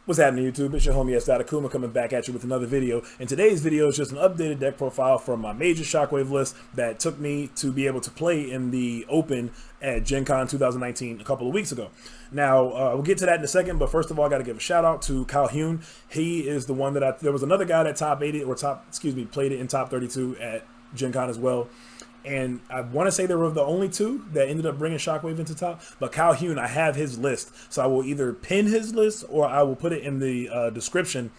What's happening, YouTube? It's your homie Akuma coming back at you with another video. And today's video is just an updated deck profile from my major Shockwave list that took me to be able to play in the Open at Gen Con 2019 a couple of weeks ago. Now, we'll get to that in a second, but first of all, I got to give a shout out to Kye Huynh. He is the one that there was another guy that played it in top 32 at Gen Con as well. And I want to say they were the only two that ended up bringing Shockwave into top. But Kye Huynh, I have his list. So I will either pin his list or I will put it in the description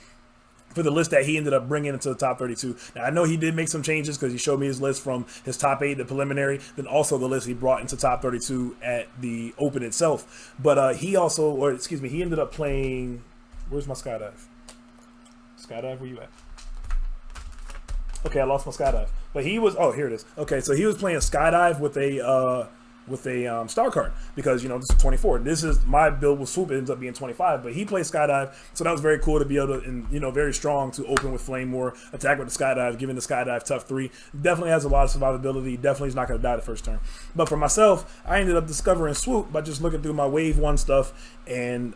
for the list that he ended up bringing into the top 32. Now, I know he did make some changes because he showed me his list from his top 8, the preliminary, then also the list he brought into top 32 at the Open itself. But he ended up playing... Where's my skydive? Skydive, where you at? Okay, I lost my skydive. But he was, oh, here it is. Okay, so he was playing skydive with a star card because, you know, this is 24. This is my build with swoop. It ends up being 25, but he played skydive, so that was very cool to be able to, and you know, very strong to open with flame war, attack with the skydive, giving the skydive tough 3. Definitely has a lot of survivability. Definitely is not going to die the first turn. But for myself, I ended up discovering swoop by just looking through my wave 1 stuff and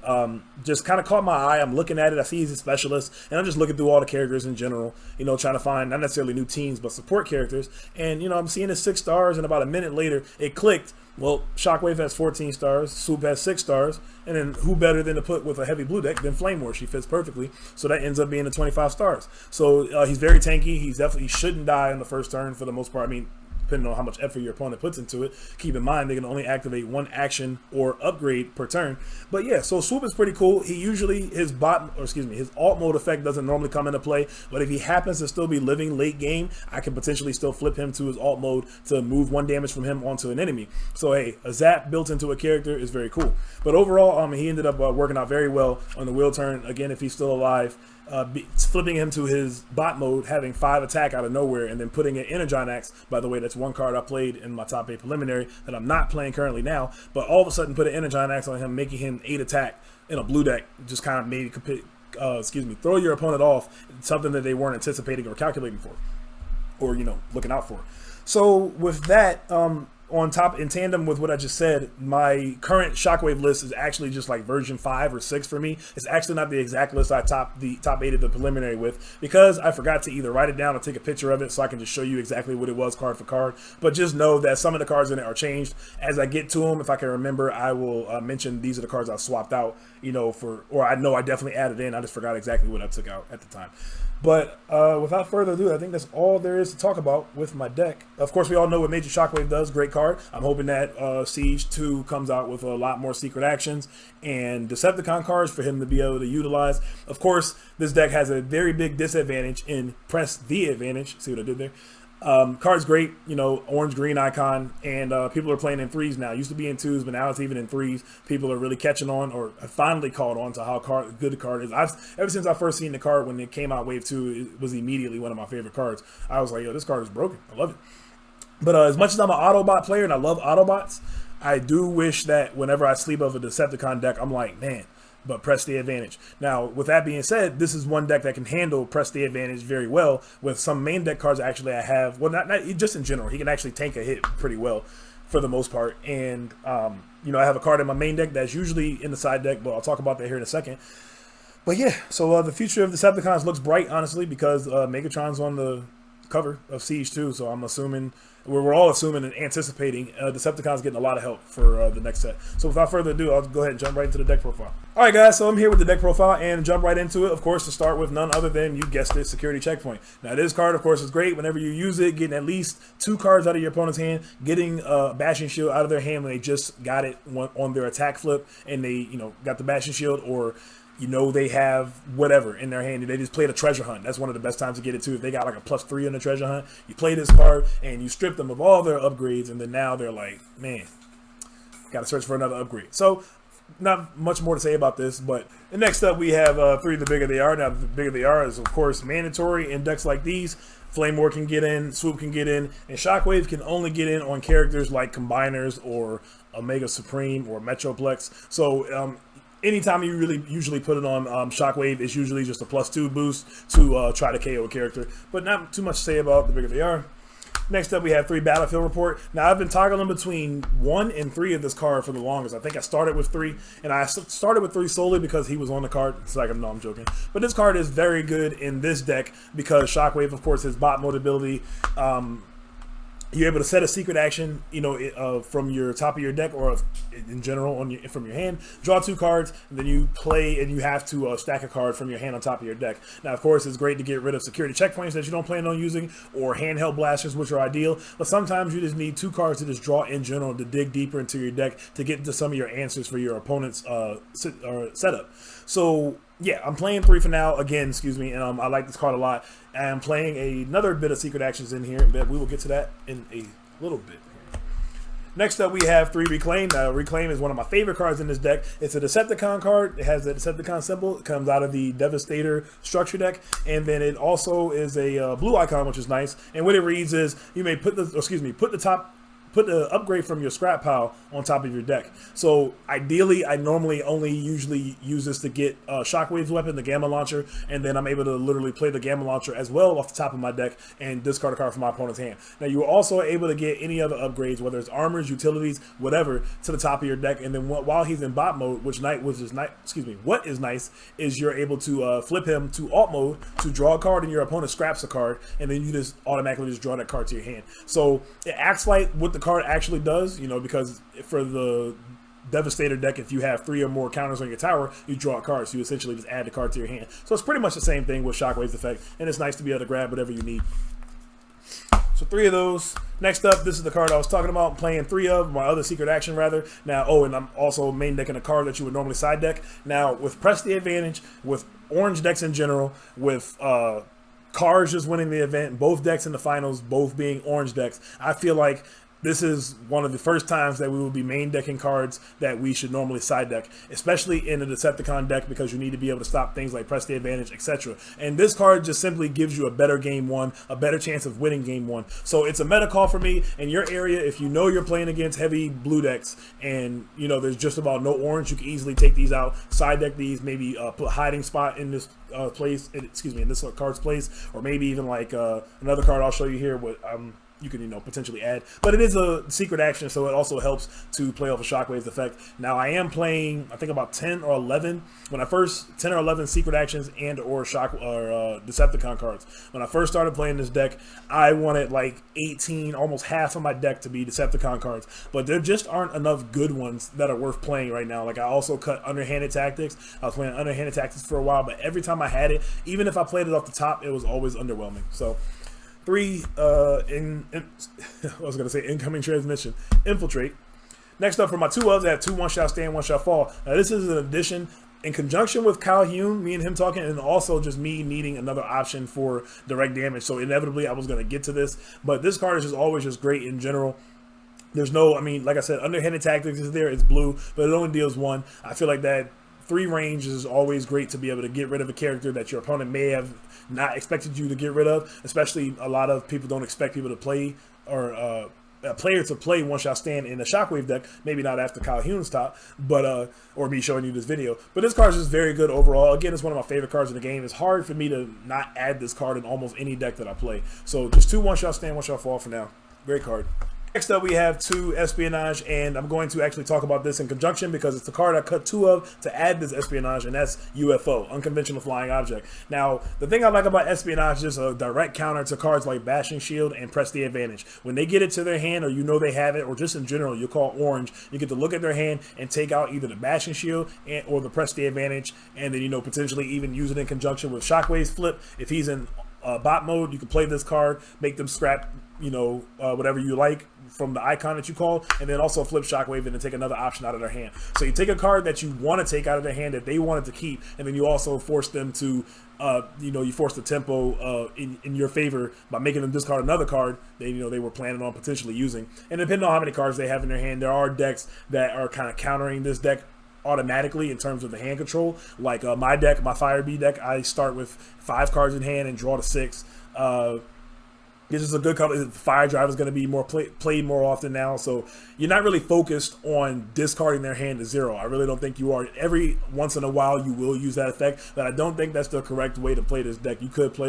just kind of caught my eye. I'm looking at it. I see he's a specialist, and I'm just looking through all the characters in general, you know, trying to find not necessarily new teams, but support characters. And, you know, I'm seeing his 6 stars, and about a minute later, it clicked. Well, Shockwave has 14 stars, Swoop has 6 stars, and then who better than to put with a heavy blue deck than Flame War? She fits perfectly, so that ends up being the 25 stars. So he's very tanky. He shouldn't die on the first turn for the most part. I mean, depending on how much effort your opponent puts into it. Keep in mind, they can only activate 1 action or upgrade per turn. But yeah, so Swoop is pretty cool. He usually, his alt mode effect doesn't normally come into play, but if he happens to still be living late game, I can potentially still flip him to his alt mode to move 1 damage from him onto an enemy. So hey, a zap built into a character is very cool. But overall, he ended up working out very well on the wheel turn. Again, if he's still alive, flipping him to his bot mode, having 5 attack out of nowhere, and then putting an Energon Axe. By the way, that's one card I played in my top 8 preliminary that I'm not playing currently now, but all of a sudden put an Energon Axe on him, making him 8 attack in a blue deck. Just kind of made throw your opponent off, something that they weren't anticipating or calculating for, or, you know, looking out for. So with that, on top, in tandem with what I just said, my current Shockwave list is actually just like version 5 or 6 for me. It's actually not the exact list I top 8 of the preliminary with, because I forgot to either write it down or take a picture of it so I can just show you exactly what it was card for card. But just know that some of the cards in it are changed. As I get to them, if I can remember, I will mention these are the cards I swapped out, you know, or I know I definitely added in. I just forgot exactly what I took out at the time. But without further ado, I think that's all there is to talk about with my deck. Of course, we all know what Major Shockwave does. Great card. I'm hoping that Siege 2 comes out with a lot more secret actions and Decepticon cards for him to be able to utilize. Of course, this deck has a very big disadvantage in press the advantage. See what I did there? Card's great, you know, orange-green icon, and people are playing in 3s now. It used to be in 2s, but now it's even in 3s. People are really catching on, or have finally caught on to how good the card is. Ever since I first seen the card when it came out Wave 2, it was immediately one of my favorite cards. I was like, yo, this card is broken. I love it. But as much as I'm an Autobot player, and I love Autobots, I do wish that whenever I sleep of a Decepticon deck, I'm like, man, but press the advantage. Now, with that being said, this is one deck that can handle press the advantage very well. With some main deck cards, actually, I have, well, not just in general, he can actually tank a hit pretty well for the most part. And, you know, I have a card in my main deck that's usually in the side deck, but I'll talk about that here in a second. But yeah, so the future of Decepticons looks bright, honestly, because Megatron's on the cover of Siege 2, so I'm assuming, we're all assuming and anticipating Decepticons getting a lot of help for the next set. So without further ado, I'll go ahead and jump right into the deck profile. Alright guys, so I'm here with the deck profile and jump right into it, of course, to start with none other than, you guessed it, Security Checkpoint. Now this card, of course, is great whenever you use it, getting at least 2 cards out of your opponent's hand, getting Bashing Shield out of their hand when they just got it on their attack flip, and they, you know, got the Bashing Shield, or you know, they have whatever in their hand. They just played a treasure hunt. That's one of the best times to get it too. If they got like a +3 on the treasure hunt, you play this card and you strip them of all their upgrades, and then now they're like, man, got to search for another upgrade. So not much more to say about this, but next up we have 3 the bigger they are. Now the bigger they are is of course mandatory in decks like these. Flame War can get in, Swoop can get in, and Shockwave can only get in on characters like Combiners or Omega Supreme or Metroplex. So anytime you usually put it on Shockwave, it's usually just a +2 boost to try to KO a character. But not too much to say about the bigger they are. Next up, we have 3 Battlefield Report. Now, I've been toggling between 1 and 3 of this card for the longest. I think I started with 3, and I started with 3 solely because he was on the card. It's like, no, I'm joking. But this card is very good in this deck because Shockwave, of course, has bot mode ability. You're able to set a secret action, you know, from your top of your deck or in general from your hand. Draw 2 cards, and then you play, and you have to stack a card from your hand on top of your deck. Now, of course, it's great to get rid of security checkpoints that you don't plan on using, or handheld blasters, which are ideal. But sometimes you just need 2 cards to just draw in general to dig deeper into your deck to get into some of your answers for your opponent's setup. So yeah, I'm playing 3 for now. Again, excuse me, and I like this card a lot. I'm playing another bit of secret actions in here, but we will get to that in a little bit. Next up, we have 3 Reclaim. Now, Reclaim is one of my favorite cards in this deck. It's a Decepticon card. It has the Decepticon symbol. It comes out of the Devastator structure deck, and then it also is a blue icon, which is nice. And what it reads is, you may put the upgrade from your scrap pile on top of your deck. So ideally, I normally only usually use this to get Shockwave's weapon, the Gamma Launcher, and then I'm able to literally play the Gamma Launcher as well off the top of my deck and discard a card from my opponent's hand. Now, you're also able to get any other upgrades, whether it's armors, utilities, whatever, to the top of your deck. And then while he's in bot mode, what is nice is you're able to flip him to alt mode to draw a card, and your opponent scraps a card, and then you just automatically just draw that card to your hand. So it acts like what the card actually does, you know, because for the Devastator deck, if you have 3 or more counters on your tower, you draw a card, so you essentially just add the card to your hand. So it's pretty much the same thing with Shockwave's effect, and it's nice to be able to grab whatever you need. So 3 of those. Next up, this is the card I was talking about. I'm playing 3 of my other secret action, rather. Now, and I'm also main decking a card that you would normally side deck. Now, with Press the Advantage, with orange decks in general, with Cars just winning the event, both decks in the finals, both being orange decks, I feel like this is one of the first times that we will be main decking cards that we should normally side deck, especially in a Decepticon deck, because you need to be able to stop things like Press the Advantage, etc. And this card just simply gives you a better game 1, a better chance of winning game 1. So it's a meta call for me in your area. If you know you're playing against heavy blue decks and you know there's just about no orange, you can easily take these out, side deck these, maybe put hiding spot in this in this card's place, or maybe even like another card I'll show you here. You can, potentially add. But it is a secret action, so it also helps to play off of Shockwave's effect. Now, I am playing, I think, about 10 or 11. 10 or 11 secret actions and or Decepticon cards. When I first started playing this deck, I wanted like 18, almost half of my deck to be Decepticon cards. But there just aren't enough good ones that are worth playing right now. Like, I also cut Underhanded Tactics. I was playing Underhanded Tactics for a while, but every time I had it, even if I played it off the top, it was always underwhelming. So 3 I was going to say incoming transmission, Infiltrate. Next up, for my 2 ofs, I have 2 one-shot stand, one-shot fall. Now, this is an addition in conjunction with Kye Huynh, me and him talking, and also just me needing another option for direct damage. So inevitably, I was going to get to this. But this card is just always just great in general. There's no, like I said, Underhanded Tactics is there. It's blue, but it only deals 1. I feel like that 3 range is always great to be able to get rid of a character that your opponent may have not expected you to get rid of. Especially, a lot of people don't expect people to play, or a player to play one-shot stand in a Shockwave deck. Maybe not after Kye Huyhn's top, but or me showing you this video. But this card is just very good overall. Again, it's one of my favorite cards in the game. It's hard for me to not add this card in almost any deck that I play. So just 2 one-shot stand, one-shot fall for now. Great card. Next up, we have 2 Espionage, and I'm going to actually talk about this in conjunction because it's the card I cut 2 of to add this Espionage, and that's UFO, Unconventional Flying Object. Now, the thing I like about Espionage is a direct counter to cards like Bashing Shield and Press the Advantage. When they get it to their hand, or they have it, or just in general, you call orange, you get to look at their hand and take out either the Bashing Shield or the Press the Advantage, and then, potentially even use it in conjunction with Shockwave's flip. If he's in bot mode, you can play this card, make them scrap, whatever you like from the icon that you call, and then also flip Shockwave and then take another option out of their hand. So you take a card that you want to take out of their hand that they wanted to keep, and then you also force them to, you force the tempo in your favor by making them discard another card they were planning on potentially using. And depending on how many cards they have in their hand, there are decks that are kind of countering this deck automatically in terms of the hand control. Like my deck, my Fire Bee deck, I start with 5 cards in hand and draw to 6. It's just a good couple. The Fire Drive is going to be more played more often now, so you're not really focused on discarding their hand to 0. I really don't think you are. Every once in a while, you will use that effect, but I don't think that's the correct way to play this deck. You could play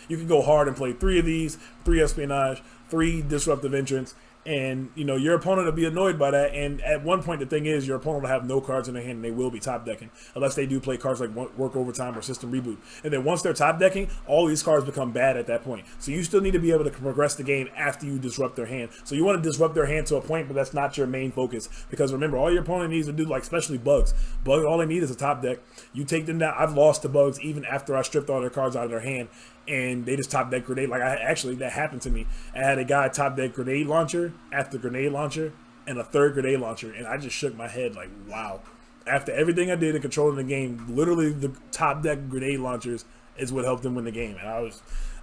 you could go hard and play 3 of these, 3 Espionage, 3 Disruptive Entrance, and your opponent will be annoyed by that. And at one point, the thing is, your opponent will have no cards in their hand, and they will be top decking unless they do play cards like Work Overtime or System Reboot. And then once they're top decking, all these cards become bad at that point. So you still need to be able to progress the game after you disrupt their hand. So you want to disrupt their hand to a point, but that's not your main focus, because remember, all your opponent needs to do, especially Bugs. Bugs, all they need is a top deck. You take them down. I've lost to Bugs even after I stripped all their cards out of their hand, and they just top deck Grenade. Actually, that happened to me. I had a guy top deck Grenade Launcher after Grenade Launcher and a 3rd Grenade Launcher, and I just shook my head like, wow. After everything I did in controlling the game, literally the top deck Grenade Launchers is what helped them win the game, and I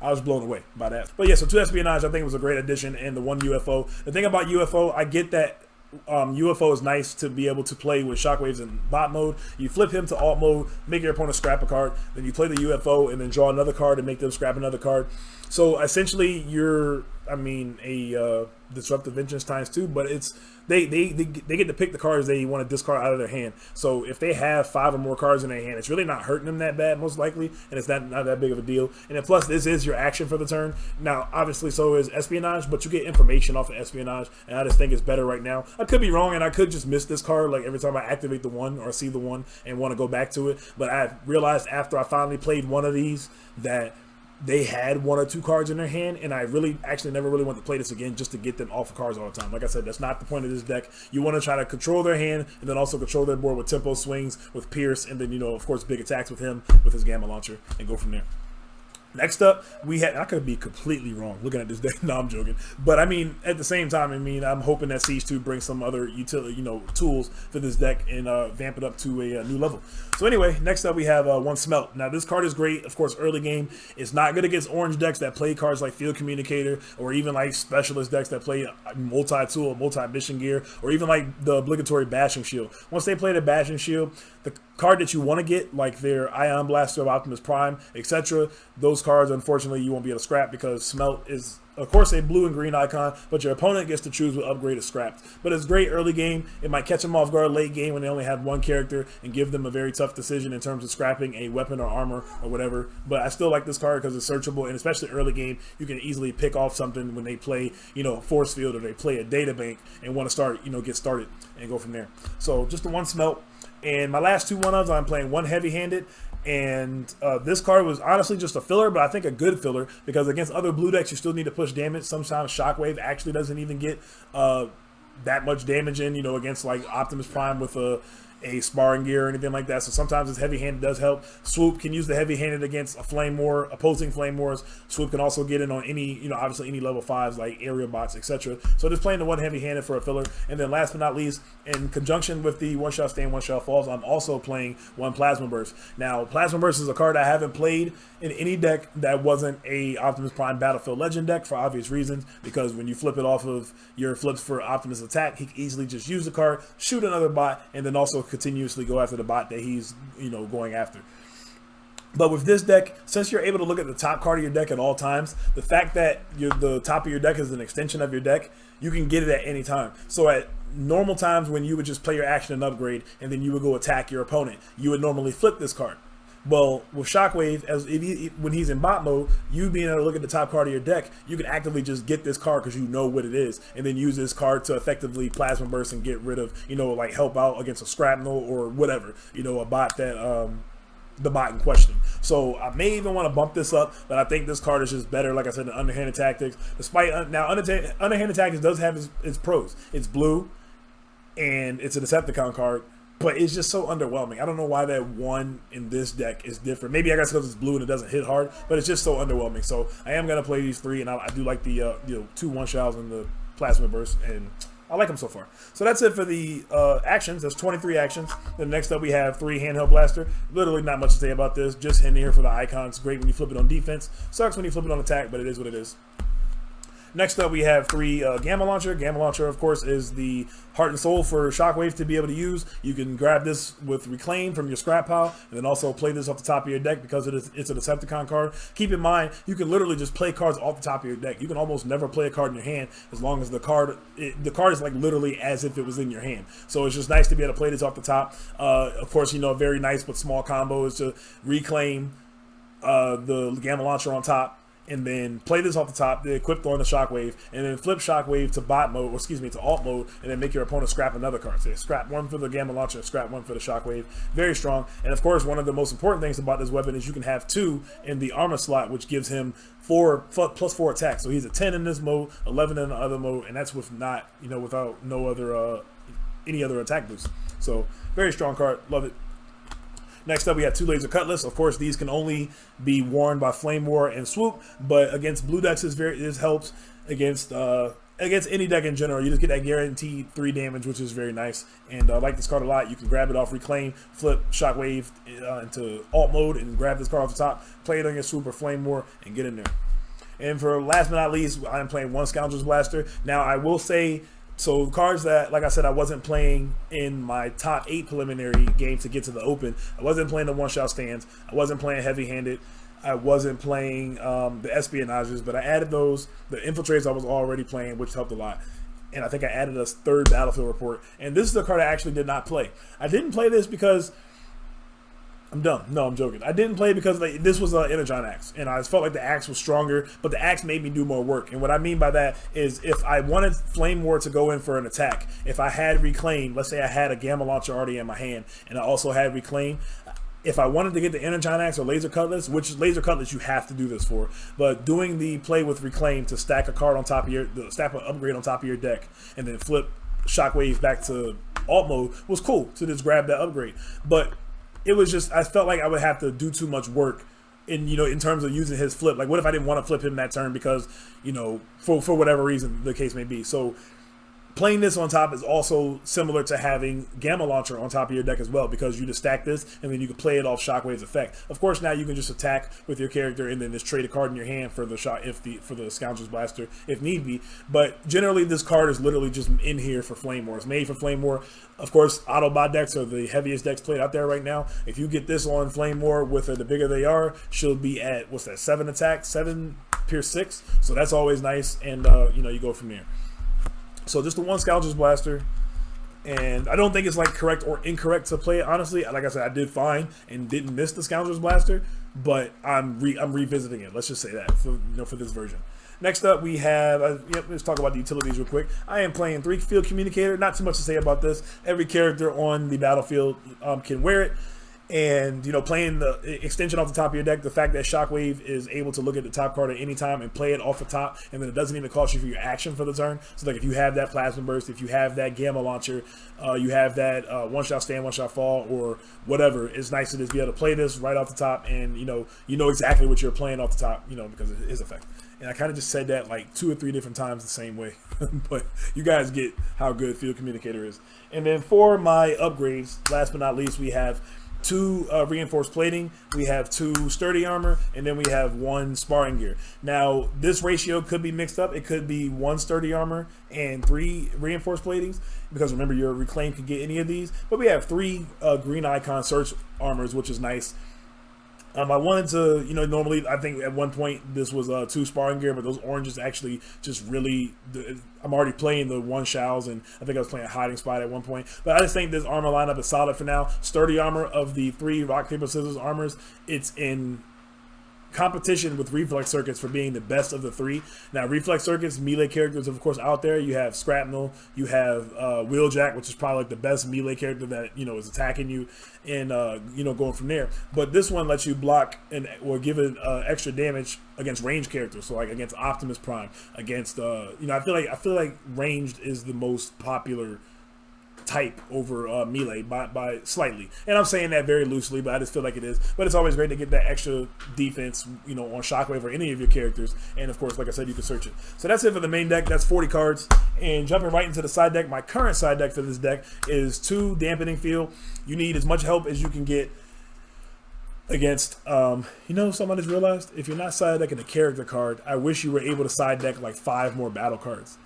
was blown away by that. But yeah, so 2 Espionage I think was a great addition, and the 1 UFO. The thing about UFO, I get that UFO is nice to be able to play with Shockwaves in bot mode. You flip him to alt mode, make your opponent scrap a card, then you play the UFO and then draw another card and make them scrap another card. So essentially you're, a Disruptive Vengeance ×2, but it's they get to pick the cards they want to discard out of their hand. So if they have 5 or more cards in their hand, it's really not hurting them that bad, most likely, and it's not that big of a deal. And then plus, this is your action for the turn. Now, obviously, so is Espionage, but you get information off of Espionage, and I just think it's better right now. I could be wrong, and I could just miss this card, every time I activate the 1 or see the 1 and want to go back to it. But I realized after I finally played one of these that they had 1 or 2 cards in their hand, and I actually never really want to play this again just to get them off of cards all the time. Like I said, that's not the point of this deck. You want to try to control their hand and then also control their board with tempo swings, with Pierce, and then, of course, big attacks with him, with his Gamma Launcher, and go from there. Next up, I could be completely wrong looking at this deck. No, I'm joking. But at the same time, I'm hoping that Siege 2 brings some other utility, tools for this deck and vamp it up to a new level. So anyway, next up we have 1 Smelt. Now this card is great, of course, early game. It's not good against orange decks that play cards like Field Communicator, or even like specialist decks that play multi-tool, multi-mission gear, or even like the obligatory Bashing Shield. Once they play the Bashing Shield, the card that you want to get, like their Ion Blaster of Optimus Prime, etc., those cards, unfortunately, you won't be able to scrap, because Smelt is, of course, a blue and green icon, but your opponent gets to choose what upgrade is scrapped. But it's great early game. It might catch them off guard late game when they only have 1 character and give them a very tough decision in terms of scrapping a weapon or armor or whatever. But I still like this card because it's searchable, and especially early game, you can easily pick off something when they play, Force Field, or they play a Data Bank and want to start, get started and go from there. So just the 1 Smelt. And my last 2 one-ups, I'm playing 1 Heavy-Handed, and this card was honestly just a filler, but I think a good filler, because against other blue decks, you still need to push damage. Sometimes Shockwave actually doesn't even get that much damage in, against like Optimus Prime with a sparring gear or anything like that. So sometimes this heavy-handed does help. Swoop can use the heavy-handed against a Flame War, opposing Flame Wars. Swoop can also get in on any, obviously any level 5s like area bots, etc. So just playing the 1 heavy-handed for a filler. And then last but not least, in conjunction with the 1-shot stand, 1-shot falls, I'm also playing 1 Plasma Burst. Now, Plasma Burst is a card I haven't played in any deck that wasn't a Optimus Prime Battlefield Legend deck, for obvious reasons, because when you flip it off of your flips for Optimus attack, he can easily just use the card, shoot another bot, and then also continuously go after the bot that he's going after. But with this deck, since you're able to look at the top card of your deck at all times, the fact that the top of your deck is an extension of your deck, you can get it at any time. So at normal times when you would just play your action and upgrade, and then you would go attack your opponent, you would normally flip this card. Well, with Shockwave, when he's in bot mode, you being able to look at the top card of your deck, you can actively just get this card because you know what it is, and then use this card to effectively Plasma Burst and get rid of, like help out against a Scrapnel or whatever, a bot that the bot in question. So I may even want to bump this up, but I think this card is just better, like I said, than Underhanded Tactics. Despite now, Underhanded Tactics does have its pros. It's blue, and it's a Decepticon card, but it's just so underwhelming. I don't know why that 1 in this deck is different. Maybe I guess because it's blue and it doesn't hit hard, but it's just so underwhelming. So I am going to play these 3, and I do like the 2 1-shots and the Plasma Burst, and I like them so far. So that's it for the actions. That's 23 actions. Then next up we have 3 Handheld Blaster. Literally not much to say about this. Just in here for the icons. Great when you flip it on defense. Sucks when you flip it on attack, but it is what it is. Next up, we have 3 Gamma Launcher. Gamma Launcher, of course, is the heart and soul for Shockwave to be able to use. You can grab this with Reclaim from your scrap pile, and then also play this off the top of your deck because it's a Decepticon card. Keep in mind, you can literally just play cards off the top of your deck. You can almost never play a card in your hand as long as the card is like literally as if it was in your hand. So it's just nice to be able to play this off the top. Of course, you know, a very nice but small combo is to Reclaim the Gamma Launcher on top, and then play this off the top, then equip on the Shockwave, and then flip Shockwave to bot mode, or excuse me, to alt mode, and then make your opponent scrap another card. So scrap 1 for the Gamma Launcher, scrap 1 for the Shockwave. Very strong. And of course, one of the most important things about this weapon is you can have 2 in the armor slot, which gives him plus 4 attacks. So he's a 10 in this mode, 11 in the other mode, and that's with not, you know, without no other any other attack boost. So very strong card. Love it. Next up, we have 2 Laser Cutlass. Of course, these can only be worn by Flame War and Swoop, but against blue decks, this helps against any deck in general. You just get that guaranteed 3 damage, which is very nice. And I like this card a lot. You can grab it off Reclaim, flip Shockwave into alt mode, and grab this card off the top, play it on your Swoop or Flame War, and get in there. And for last but not least, I'm playing 1 Scoundrel's Blaster. Now, I will say, so cards that, like I said, I wasn't playing in my top 8 preliminary game to get to the Open. I wasn't playing the one-shot stands. I wasn't playing heavy-handed. I wasn't playing the espionages, but I added those. The infiltrators I was already playing, which helped a lot. And I think I added a 3rd battlefield report. And this is the card I actually did not play. I didn't play this because I'm dumb. No, I'm joking. I didn't play because this was an Energon Axe, and I felt like the Axe was stronger, but the Axe made me do more work. And what I mean by that is if I wanted Flame War to go in for an attack, if I had Reclaim, let's say I had a Gamma Launcher already in my hand, and I also had Reclaim, if I wanted to get the Energon Axe or Laser Cutlass, which Laser Cutlass you have to do this for, but doing the play with Reclaim to stack a card on top of stack an upgrade on top of your deck, and then flip Shockwave back to alt mode was cool to just grab that upgrade. But it was just, I felt like I would have to do too much work in, you know, in terms of using his flip. Like, what if I didn't want to flip him that turn because, you know, for whatever reason the case may be. So playing this on top is also similar to having Gamma Launcher on top of your deck as well, because you just stack this and then you can play it off Shockwave's effect. Of course, now you can just attack with your character and then just trade a card in your hand for the for the Scoundrel's Blaster if need be. But generally, this card is literally just in here for Flame War. It's made for Flame War. Of course, Autobot decks are the heaviest decks played out there right now. If you get this on Flame War with her, the bigger they are, she'll be at, what's that, 7 attack, 7 Pierce 6. So that's always nice, and you know, you go from there. So just the 1 Scoundrel's Blaster, and I don't think it's like correct or incorrect to play it. Honestly, like I said, I did fine and didn't miss the Scoundrel's Blaster, but I'm revisiting it. Let's just say that for this version. Next up, we have let's talk about the utilities real quick. I am playing 3 Field Communicator. Not too much to say about this. Every character on the battlefield can wear it. And, you know, playing the extension off the top of your deck, the fact that Shockwave is able to look at the top card at any time and play it off the top, and then it doesn't even cost you for your action for the turn. So, like, if you have that Plasma Burst, if you have that Gamma Launcher, you have that one-shot stand, one-shot fall, or whatever, it's nice to just be able to play this right off the top, and, you know exactly what you're playing off the top, you know, because of his effect. And I kind of just said that like 2 or 3 different times the same way. But you guys get how good Field Communicator is. And then for my upgrades, last but not least, we have 2 reinforced plating, we have 2 sturdy armor, and then we have 1 sparring gear. Now, this ratio could be mixed up. It could be 1 sturdy armor and 3 reinforced platings, because remember, your Reclaim can get any of these. But we have 3 green icon search armors, which is nice. I wanted to, you know, normally I think at one point this was 2 sparring gear, but those oranges actually just really, I'm already playing the 1 Shows, and I think I was playing a hiding spot at one point. But I just think this armor lineup is solid for now. Sturdy armor of the 3 rock, paper, scissors armors, it's in competition with Reflex Circuits for being the best of the 3. Now, Reflex Circuits, melee characters, of course, out there. You have Scrapnel, you have Wheeljack, which is probably like the best melee character that, you know, is attacking you, and you know, going from there. But this one lets you block or give it extra damage against ranged characters. So like against Optimus Prime, against you know, I feel like ranged is the most popular type over melee by slightly, and I'm saying that very loosely, but I just feel like it is. But it's always great to get that extra defense, you know, on Shockwave or any of your characters, and of course, like I said, you can search it. So that's it for the main deck. That's 40 cards, and jumping right into the side deck, my current side deck for this deck is 2 Dampening Field. You need as much help as you can get against, you know, something I just realized, if you're not side decking a character card, I wish you were able to side deck like 5 more battle cards.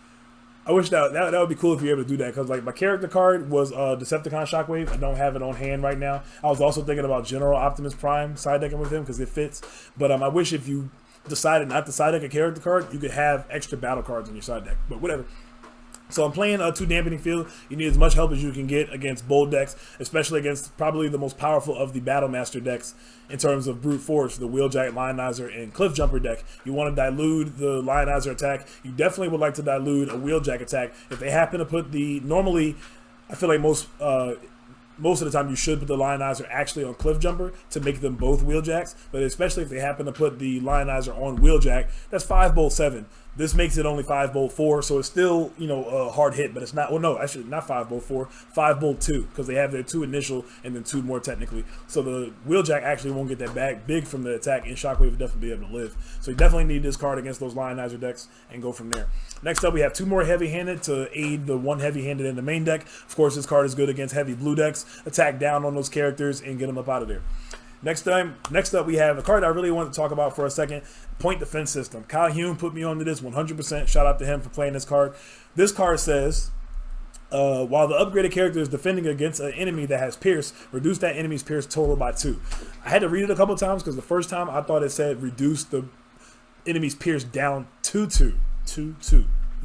I wish that would be cool if you're able to do that, because like my character card was Decepticon Shockwave. I don't have it on hand right now. I was also thinking about General Optimus Prime side decking with him because it fits. But I wish if you decided not to side deck a character card, you could have extra battle cards in your side deck. But whatever. So I'm playing 2 Dampening Field. You need as much help as you can get against bold decks, especially against probably the most powerful of the Battlemaster decks in terms of Brute Force, the Wheeljack, Lionizer, and Cliff Jumper deck. You want to dilute the Lionizer attack. You definitely would like to dilute a Wheeljack attack. If they happen to put the, normally, I feel like most of the time you should put the Lionizer actually on Cliff Jumper to make them both Wheeljacks, but especially if they happen to put the Lionizer on Wheeljack, that's 5 bolt 7. This makes it only 5 bolt 4, so it's still, you know, a hard hit, but it's not, well no, actually not 5 bolt 4, 5 bolt 2, because they have their 2 initial and then 2 more technically. So the Wheeljack actually won't get that back big from the attack, and Shockwave would definitely be able to live. So you definitely need this card against those Lionizer decks and go from there. Next up, we have 2 more heavy-handed to aid the 1 heavy-handed in the main deck. Of course, this card is good against heavy blue decks. Attack down on those characters and get them up out of there. Next up, we have a card I really want to talk about for a second, Point Defense System. Kye Huynh put me onto this 100%. Shout out to him for playing this card. This card says, while the upgraded character is defending against an enemy that has Pierce, reduce that enemy's Pierce total by 2. I had to read it a couple times because the first time I thought it said reduce the enemy's Pierce down to 2.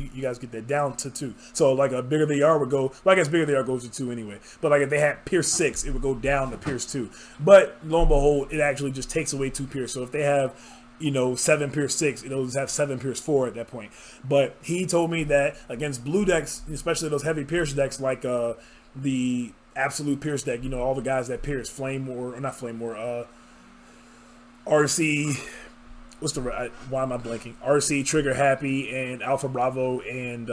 You guys get that, down to 2. So like a bigger they are would go, well I guess bigger they are goes to 2 anyway. But like if they had Pierce 6, it would go down to Pierce 2. But lo and behold, it actually just takes away 2 Pierce. So if they have, you know, 7 Pierce 6, it'll just have 7 Pierce 4 at that point. But he told me that against blue decks, especially those heavy Pierce decks like the Absolute Pierce deck, you know, all the guys that Pierce, Flame or not Flame or RC, what's the, why am I blanking? RC, Trigger Happy, and Alpha Bravo, and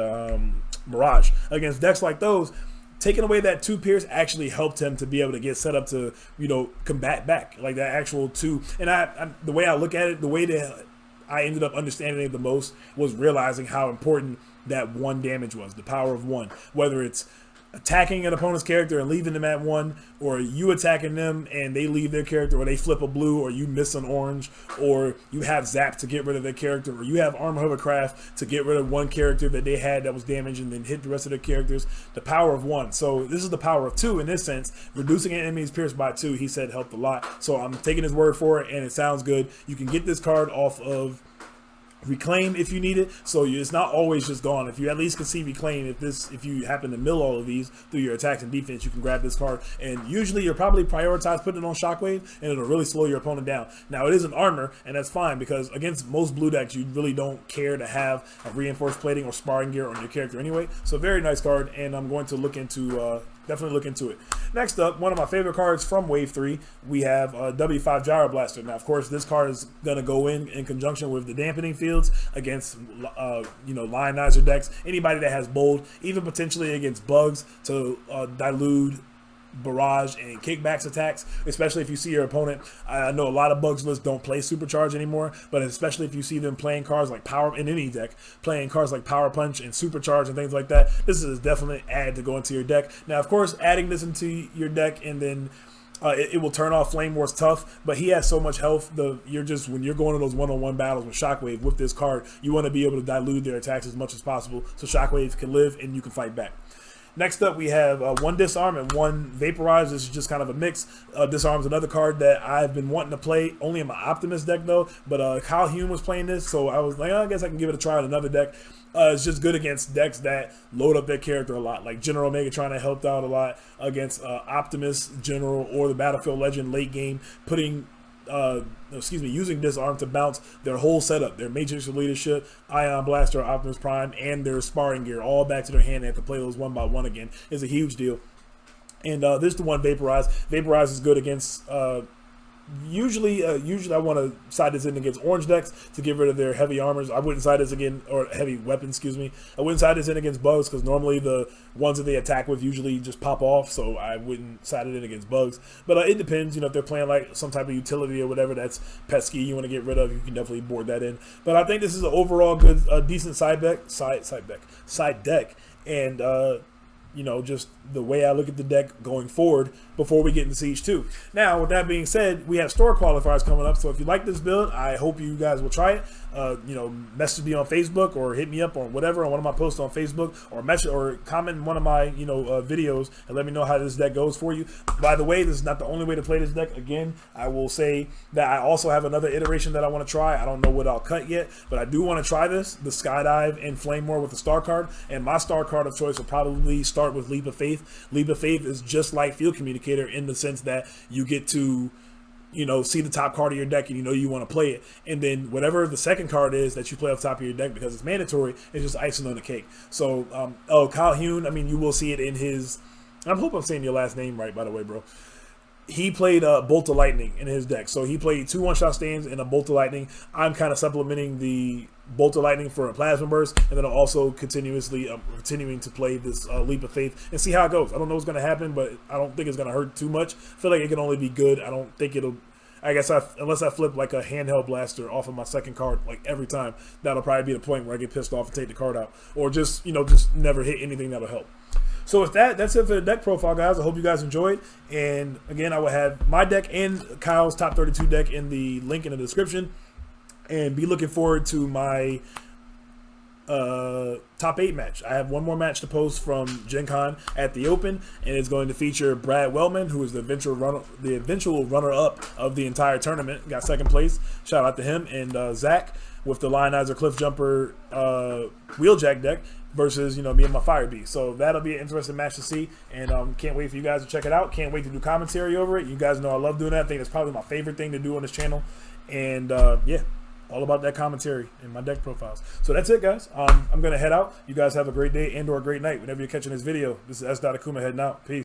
Mirage. Against decks like those, taking away that 2 Pierce actually helped him to be able to get set up to, you know, combat back. Like that actual 2. And the way I look at it, the way that I ended up understanding it the most was realizing how important that 1 damage was, the power of 1. Whether it's attacking an opponent's character and leaving them at 1, or you attacking them and they leave their character, or they flip a blue, or you miss an orange, or you have zap to get rid of their character, or you have armor hovercraft to get rid of 1 character that they had that was damaged and then hit the rest of their characters. The power of 1. So this is the power of 2 in this sense. Reducing an enemy's Pierce by 2, he said, helped a lot. So I'm taking his word for it, and it sounds good. You can get this card off of Reclaim if you need it, so it's not always just gone. If you at least can see Reclaim, if you happen to mill all of these through your attacks and defense, you can grab this card, and usually you'll probably prioritize putting it on Shockwave, and it'll really slow your opponent down. Now it is an armor, and that's fine, because against most blue decks you really don't care to have a reinforced plating or sparring gear on your character anyway. So very nice card, and I'm going to look into definitely look into it. Next up, one of my favorite cards from Wave 3, we have W5 Gyro Blaster. Now, of course, this card is going to go in conjunction with the Dampening Fields against, you know, Lionizer decks, anybody that has Bold, even potentially against Bugs to dilute barrage and kickbacks attacks, especially if you see your opponent. I know a lot of Bugs lists don't play Supercharge anymore, but especially if you see them playing cards like Power, in any deck, playing cards like Power Punch and Supercharge and things like that, this is definitely an add to go into your deck. Now, of course, adding this into your deck and then it will turn off Flame Wars tough, but he has so much health. When you're going to those one-on-one battles with Shockwave with this card, you want to be able to dilute their attacks as much as possible so Shockwave can live and you can fight back. Next up, we have 1 Disarm and 1 Vaporize. This is just kind of a mix. Disarm is another card that I've been wanting to play, only in my Optimist deck though, but Kye Huynh was playing this, so I was like, oh, I guess I can give it a try in another deck. It's just good against decks that load up their character a lot, like General Megatron helped out a lot against Optimus, General, or the Battlefield Legend late game, using Disarm to bounce their whole setup, their Matrix of Leadership, Ion Blaster, Optimus Prime, and their sparring gear all back to their hand. They have to play those 1 by 1 again. Is a huge deal. And this is the 1 Vaporize. Vaporize is good against usually I want to side this in against orange decks to get rid of their heavy armors. I wouldn't side this again, or heavy weapons, excuse me. I wouldn't side this in against Bugs because normally the ones that they attack with usually just pop off, so I wouldn't side it in against Bugs. But it depends, you know, if they're playing like some type of utility or whatever that's pesky you want to get rid of, you can definitely board that in. But I think this is an overall good, decent side deck, and you know, just the way I look at the deck going forward before we get into Siege 2. Now, with that being said, we have store qualifiers coming up, so if you like this build, I hope you guys will try it. You know, message me on Facebook or hit me up on whatever on one of my posts on Facebook, or message or comment in one of my, you know, videos and let me know how this deck goes for you. By the way, this is not the only way to play this deck. Again, I will say that I also have another iteration that I want to try. I don't know what I'll cut yet, but I do want to try this, the Skydive and Flame War with the star card, and my star card of choice will probably start with Leap of Faith. Leap of Faith is just like Field Communicator in the sense that you get to, you know, see the top card of your deck and you know you want to play it, and then whatever the second card is that you play off the top of your deck, because it's mandatory, it's just icing on the cake. So Kye Huynh, I mean, you will see it in his, I hope I'm saying your last name right, by the way, bro. He played Bolt of Lightning in his deck, so he played 2 one-shot stands and a Bolt of Lightning. I'm kind of supplementing the Bolt of Lightning for a Plasma Burst, and then I'm also continuing to play this Leap of Faith and see how it goes. I don't know what's going to happen, but I don't think it's going to hurt too much. I feel like it can only be good. I don't think it'll, I guess unless I flip like a handheld blaster off of my second card like every time, that'll probably be the point where I get pissed off and take the card out, or just, you know, just never hit anything that'll help. So with that, that's it for the deck profile, guys. I hope you guys enjoyed. And again, I will have my deck and Kyle's top 32 deck in the link in the description. And be looking forward to my top 8 match. I have one more match to post from Gen Con at the Open, and it's going to feature Brad Wellman, who is the eventual runner-up of the entire tournament. Got second place. Shout out to him. And Zach with the Lionizer Cliff Jumper Wheeljack deck versus, you know, me and my Fire Beast. So that'll be an interesting match to see, and can't wait for you guys to check it out. Can't wait to do commentary over it. You guys know I love doing that. I think it's probably my favorite thing to do on this channel. And yeah, all about that commentary and my deck profiles. So that's it, guys. I'm gonna head out. You guys have a great day and or a great night whenever you're catching this video. This is S.Akuma heading out. Peace.